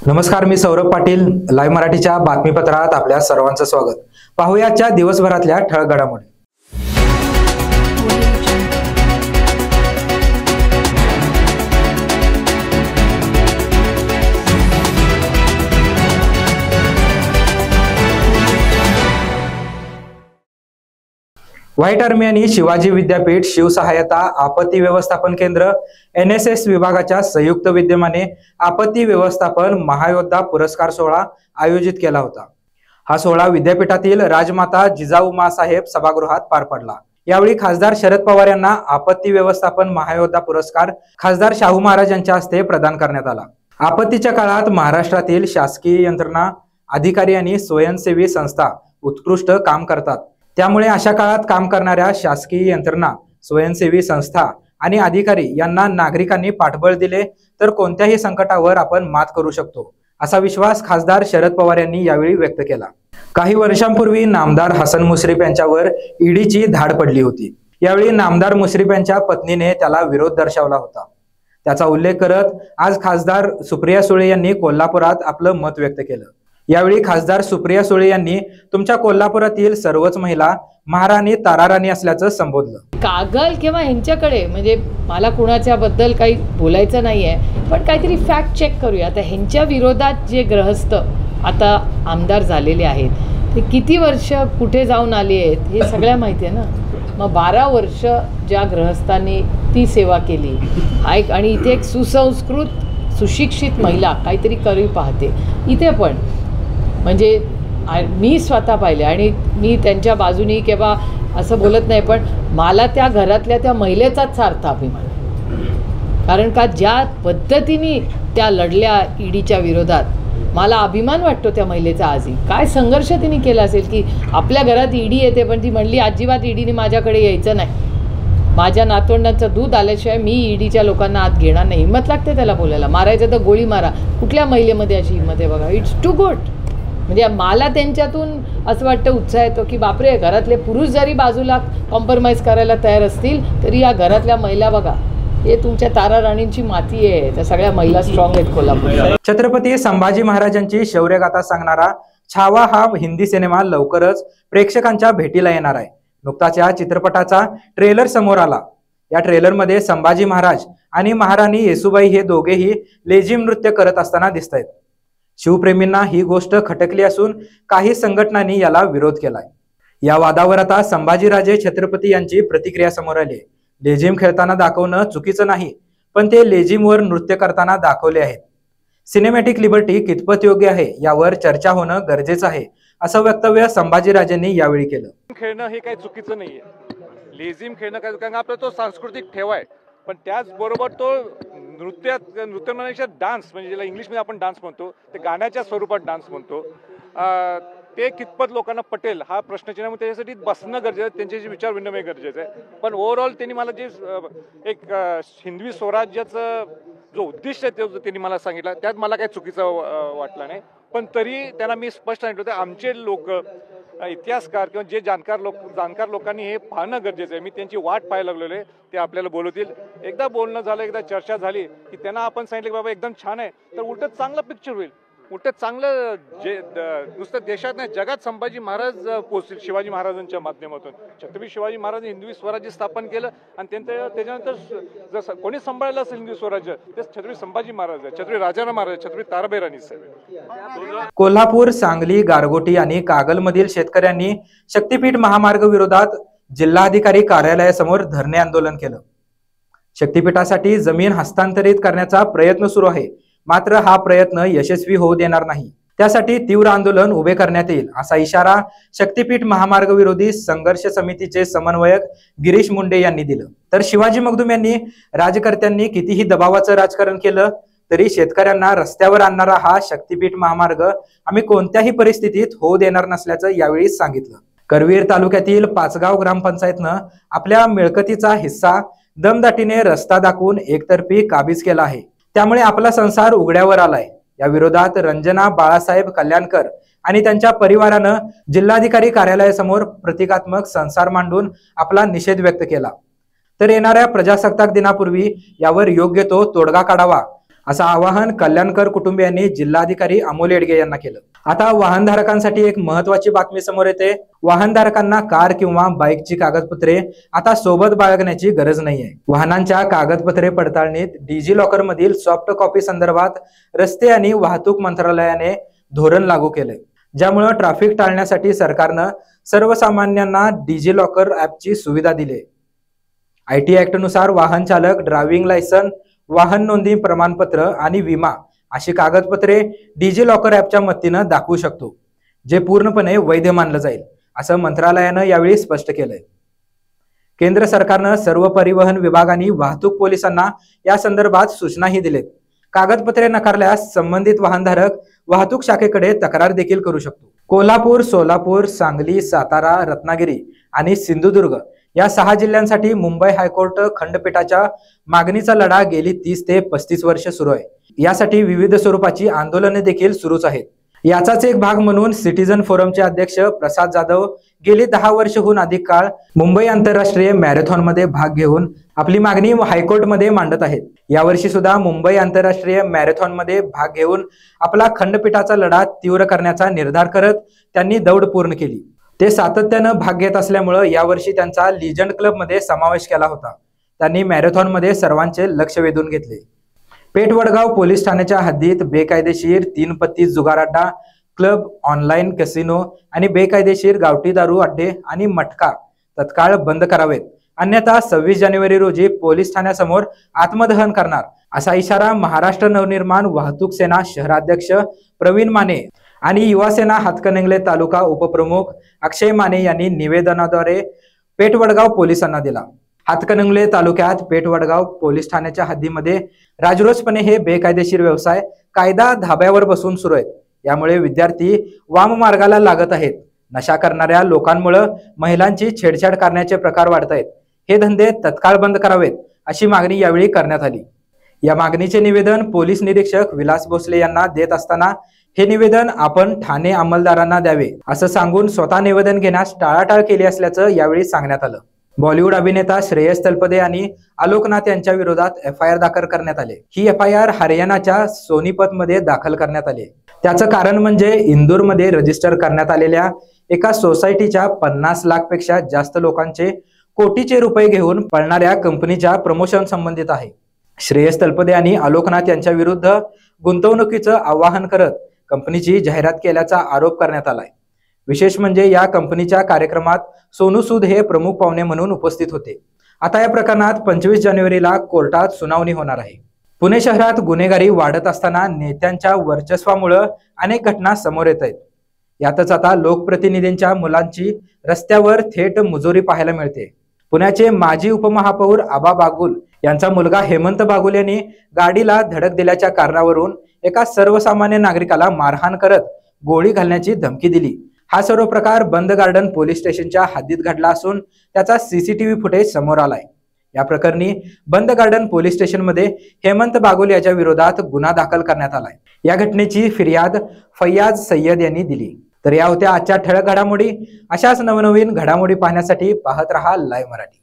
नमस्कार, मी सौरभ पाटील. लाईव्ह मराठीच्या बातमीपत्रात आपल्या सर्वांचं स्वागत. पाहूया आजच्या दिवसभरातल्या ठळक घडामोडी. व्हाईट आर्मी आणि शिवाजी विद्यापीठ शिवसहायता आपत्ती व्यवस्थापन केंद्र NSS विभागाच्या संयुक्त विद्यमाने आपत्ती व्यवस्थापन महायोद्धा पुरस्कार सोहळा आयोजित केला होता. हा सोहळा विद्यापीठातील राजमाता जिजाऊ माँसाहेब सभागृहात पार पडला. यावेळी खासदार शरद पवार यांना आपत्ती व्यवस्थापन महायोद्धा पुरस्कार खासदार शाहू महाराज यांच्या हस्ते प्रदान करण्यात आला. आपत्तीच्या काळात महाराष्ट्रातील शासकीय यंत्रणा, अधिकारी आणि स्वयंसेवी संस्था उत्कृष्ट काम करतात. त्यामुळे अशा काळात काम करणाऱ्या शासकीय यंत्रणा, स्वयंसेवी संस्था आणि अधिकारी यांना नागरिकांनी पाठबळ दिले तर कोणत्याही संकटावर आपण मात करू शकतो, असा विश्वास खासदार शरद पवार यांनी यावेळी व्यक्त केला. काही वर्षांपूर्वी नामदार हसन मुश्रीफ यांच्यावर ईडीची धाड पडली होती. यावेळी नामदार मुश्रीफ यांच्या पत्नीने त्याला विरोध दर्शवला होता. त्याचा उल्लेख करत आज खासदार सुप्रिया सुळे यांनी कोल्हापुरात आपलं मत व्यक्त केलं. यावेळी खासदार सुप्रिया सुळे यांनी तुमच्या कोल्हापुरातील सर्वच महिला महाराणी ताराराणी असल्याचं संबोधलं. कागल किंवा ह्यांच्याकडे म्हणजे मला कुणाच्या बद्दल काही बोलायचं नाहीये, पण काहीतरी फॅक्ट चेक करूया. आता ह्यांच्या विरोधात जे ग्रहस्थ आता आमदार झालेले आहेत ते किती वर्ष कुठे जाऊन आले आहेत हे सगळ्या माहिती आहे ना. मग 12 वर्ष ज्या ग्रहस्थांनी ती सेवा केली आणि इथे एक सुसंस्कृत सुशिक्षित महिला काहीतरी करू पाहते. इथे पण म्हणजे मी स्वतः पाहिले आणि मी त्यांच्या बाजूनी किंवा असं बोलत नाही, पण मला त्या घरातल्या त्या महिलेचाच सार्थ अभिमान. कारण का ज्या पद्धतीने त्या लढल्या ईडीच्या विरोधात, मला अभिमान वाटतो त्या महिलेचा. आजही काय संघर्ष तिने केला असेल की आपल्या घरात ईडी येते पण ती म्हणली अजिबात ईडीने माझ्याकडे यायचं नाही, माझ्या नातवंडांचं दूध आल्याशिवाय मी ईडीच्या लोकांना आत घेणार नाही. हिंमत लागते त्याला बोलायला. मारायचं तर गोळी मारा. कुठल्या महिलेमध्ये अशी हिंमत आहे बघा. It's too good. म्हणजे मला त्यांच्यातून असं वाटतं, उत्साह येतो की बापरे, घरातले पुरुष जरी बाजूला कॉम्प्रोमाइज करायला तयार असतील तरी या घरातल्या महिला बघा, हे तुमच्या तारा राणींची माती आहे. त्या सगळ्या महिला स्ट्रॉंग आहेत कोल्हापूर. छत्रपती संभाजी महाराजांची शौर्यगाथा सांगणारा छावा हा हिंदी सिनेमा लवकरच प्रेक्षकांच्या भेटीला येणार आहे. नुकताच या चित्रपटाचा ट्रेलर समोर आला. या ट्रेलरमध्ये संभाजी महाराज आणि महाराणी येसुबाई हे दोघेही लेझिम नृत्य करत असताना दिसत आहेत. शिवप्रेमींना ही गोष्ट खटकली असून काही संघटनांनी याला विरोध केलाय. या वादावर आता संभाजीराजे छत्रपती यांची प्रतिक्रिया समोर आली. लेझिम खेळताना दाखवणं चुकीचं नाही, पण ते लेझिमवर नृत्य करताना दाखवले आहेत. सिनेमॅटिक लिबर्टी कितपत योग्य आहे यावर चर्चा होणं गरजेचं आहे, असं वक्तव्य संभाजीराजेंनी यावेळी केलं. खेळणं हे काही चुकीचं नाहीये. लेझिम खेळणं काय, कारण आपला तो सांस्कृतिक ठेवा आहे, पण त्याचबरोबर तो नृत्य म्हणण्यापेक्षा डान्स, म्हणजे ज्याला इंग्लिशमध्ये आपण डान्स म्हणतो, ते गाण्याच्या स्वरूपात डान्स म्हणतो, ते कितपत लोकांना पटेल हा प्रश्नचिन्ह. मग त्याच्यासाठी बसणं गरजेचं आहे, त्यांच्याशी विचार विनिमय गरजेचं आहे. पण ओव्हरऑल त्यांनी मला जे एक हिंदवी स्वराज्याचं जो उद्दिष्ट आहे ते त्यांनी मला सांगितलं, त्यात मला काही चुकीचं वाटलं नाही. पण तरी त्यांना मी स्पष्ट सांगितलं होतं, आमचे लोक इतिहासकार किंवा जे जाणकार लोकांनी हे पाहणं गरजेचं आहे. मी त्यांची वाट पाहायला लागलेलो आहे, ते आपल्याला बोलवतील. एकदा बोलणं झालं, एकदा चर्चा झाली की त्यांना आपण सांगितलं की बाबा एकदम छान आहे, तर उलट चांगलं पिक्चर होईल. उलट चांगलं जे नुसतं देशात नाही जगात संभाजी महाराज पोहोचतील शिवाजी महाराजांच्या माध्यमातून. छत्रपती शिवाजी महाराज हिंदवी स्वराज्य स्थापन केलं आणि त्याच्यानंतर जर कोणी सांभाळलं असेल हिंदवी स्वराज्य ते छत्रपती संभाजी महाराज आहे, छत्रपती राजाराम महाराज, छत्रपती ताराबाई राणी साहेब. कोल्हापूर, सांगली, गारगोटी आणि कागलमधील शेतकऱ्यांनी शक्तीपीठ महामार्ग विरोधात जिल्हाधिकारी कार्यालयासमोर धरणे आंदोलन केलं. शक्तीपीठासाठी जमीन हस्तांतरित करण्याचा प्रयत्न सुरू आहे, मात्र हा प्रयत्न यशस्वी होऊ देणार नाही. त्यासाठी तीव्र आंदोलन उभे करण्यात येईल, असा इशारा शक्तीपीठ महामार्ग विरोधी संघर्ष समितीचे समन्वयक गिरीश मुंडे यांनी दिलं. तर शिवाजी मगदुम यांनी राजकर्त्यांनी कितीही दबावाचं राजकारण केलं तरी शेतकऱ्यांना रस्त्यावर आणणारा हा शक्तीपीठ महामार्ग आम्ही कोणत्याही परिस्थितीत होऊ देणार नसल्याचं यावेळी सांगितलं. करवीर तालुक्यातील पाचगाव ग्रामपंचायतनं आपल्या मिळकतीचा हिस्सा दमदाटीने रस्ता दाखवून एकतर्फी काबीज केला आहे. त्यामुळे आपला संसार उघड्यावर आलाय. या विरोधात रंजना बाळासाहेब कल्याणकर आणि त्यांच्या परिवारानं जिल्हाधिकारी कार्यालयासमोर प्रतिकात्मक संसार मांडून आपला निषेध व्यक्त केला. तर येणाऱ्या प्रजासत्ताक दिनापूर्वी यावर योग्य तो तोडगा काढावा असं आवाहन कल्याणकर कुटुंबियांनी जिल्हाधिकारी अमोल येडगे यांना केलं। आता वाहनधारकांसाठी एक महत्त्वाची बातमी समोर येते। वाहनधारकांना कार किंवा बाईकची कागदपत्रे आता सोबत बाळगण्याची गरज नाहीये। वाहनांच्या कागदपत्रे पडताळणीत डिजी लॉकर मधील सॉफ्ट कॉपी संदर्भात रस्ते आणि वाहतूक मंत्रालयाने धोरण लागू केले, ज्यामुळे ट्रॅफिक टाळण्यासाठी सरकारनं सर्वसामान्यांना डिजी लॉकर ॲपची सुविधा दिली। IT ऍक्ट नुसार वाहन चालक ड्रायव्हिंग लायसन, वाहन नोंदणी प्रमाणपत्र आणि विमा अशी कागदपत्रे डिजी लॉकर ॲपच्या मदतीनं दाखवू शकतो, जे पूर्णपणे वैध मानलं जाईल, असं मंत्रालयानं यावेळी स्पष्ट केलंय। केंद्र सरकारनं सर्व परिवहन विभाग आणि वाहतूक पोलिसांना या संदर्भात सूचनाही दिलेत। कागदपत्रे नकारल्यास संबंधित वाहनधारक वाहतूक शाखेकडे तक्रार देखील करू शकतो। कोल्हापूर, सोलापूर, सांगली, सातारा, रत्नागिरी आणि सिंधुदुर्ग या 6 जिल्ह्यांसाठी मुंबई हायकोर्ट खंडपीठाच्या मागणीचा लढा गेली 30 ते 35 वर्ष सुरू आहे। यासाठी विविध स्वरूपाची आंदोलने देखील सुरूच आहेत। याचाच एक भाग म्हणून सिटीझन फोरमचे अध्यक्ष प्रसाद जाधव गेली 10 वर्षहून अधिक काळ मुंबई आंतरराष्ट्रीय मॅरेथॉनमध्ये भाग घेऊन आपली मागणी हायकोर्टमध्ये मांडत आहेत। यावर्षी सुद्धा मुंबई आंतरराष्ट्रीय मॅरेथॉनमध्ये भाग घेऊन आपला खंडपीठाचा लढा तीव्र करण्याचा निर्धार करत त्यांनी दौड पूर्ण केली। ते सातत्यानं भाग घेत असल्यामुळे यावर्षी त्यांचा लिजंड क्लबमध्ये समावेश केला होता। त्यांनी मॅरेथॉनमध्ये सर्वांचे लक्ष वेधून घेतले। पेठ वडगाव पोलीस ठाण्याच्या हद्दीत बेकायदेशीर 3 पत्ती जुगार अड्डा, क्लब, ऑनलाईन कॅसिनो आणि बेकायदेशीर गावठी दारू अड्डे आणि मटका तत्काळ बंद करावेत, अन्यथा 26 जानेवारी रोजी पोलीस ठाण्यासमोर आत्मदहन करणार, असा इशारा महाराष्ट्र नवनिर्माण वाहतूक सेना शहराध्यक्ष प्रवीण माने आणि युवा सेना हातकणंगले तालुका उपप्रमुख अक्षय माने यांनी निवेदनाद्वारे पेठ वडगाव पोलिसांना दिला। हातकणंगले तालुक्यात पेठ वडगाव पोलीस ठाण्याच्या हद्दीमध्ये राजरोसपणे हे बेकायदेशीर व्यवसाय कायदा धाब्यावर बसून सुरू आहेत। यामुळे विद्यार्थी वाम मार्गाला लागत आहेत। नशा करणाऱ्या लोकांमुळे महिलांची छेडछाड करण्याचे प्रकार वाढत आहेत। हे धंदे तत्काळ बंद करावेत, अशी मागणी यावेळी करण्यात आली। या मागणीचे निवेदन पोलीस निरीक्षक विलास भोसले यांना देत असताना हे निवेदन आपण ठाणे अंमलदारांना द्यावे, असं सांगून स्वतः निवेदन घेण्यास टाळाटाळ केली असल्याचं यावेळी सांगण्यात आलं। बॉलिवूड अभिनेता श्रेयस तलपदे आणि आलोकनाथ यांच्या विरोधात FIR दाखल करण्यात आले। ही FIR हरियाणाच्या सोनीपतमध्ये दाखल करण्यात आली। त्याचं कारण म्हणजे इंदूरमध्ये रजिस्टर करण्यात आलेल्या एका सोसायटीच्या 50 लाखपेक्षा जास्त लोकांचे कोटीचे रुपये घेऊन पळणाऱ्या कंपनीच्या प्रमोशन संबंधित आहे। श्रेयस तलपदे आणि आलोकनाथ यांच्या विरुद्ध गुंतवणुकीचं आवाहन करत कंपनीची जाहिरात केल्याचा आरोप करण्यात आलाय। विशेष म्हणजे या कंपनीच्या कार्यक्रमात सोनू सूद हे प्रमुख पाहुणे म्हणून उपस्थित होते। आता या प्रकरणात 25 जानेवारीला कोर्टात सुनावणी होणार आहे। पुणे शहरात गुन्हेगारी वाढत असताना नेत्यांच्या वर्चस्वामुळे अनेक घटना समोर येत आहेत। यातच आता लोकप्रतिनिधींच्या मुलांची रस्त्यावर थेट मुजोरी पाहायला मिळते। पुण्याचे माजी उपमहापौर आबा बागुल यांचा मुलगा हेमंत बागुल यांनी गाडीला धडक दिल्याच्या कारणावरून एका सर्वसामान्य नागरिकाला मारहाण करत गोळी घालण्याची धमकी दिली। हा सर्व प्रकार बंद गार्डन पोलीस स्टेशनच्या हद्दीत घडला असून त्याचा CCTV फुटेज समोर आलाय। या प्रकरणी बंद गार्डन पोलीस स्टेशनमध्ये हेमंत बागुल याच्या विरोधात गुन्हा दाखल करण्यात आलाय। या घटनेची फिर्याद फैयाज सय्यद यांनी दिली। तर या होत्या आजच्या ठळक घडामोडी। अशाच नवनवीन घडामोडी पाहण्यासाठी पाहत रहा लाईव्ह मराठी।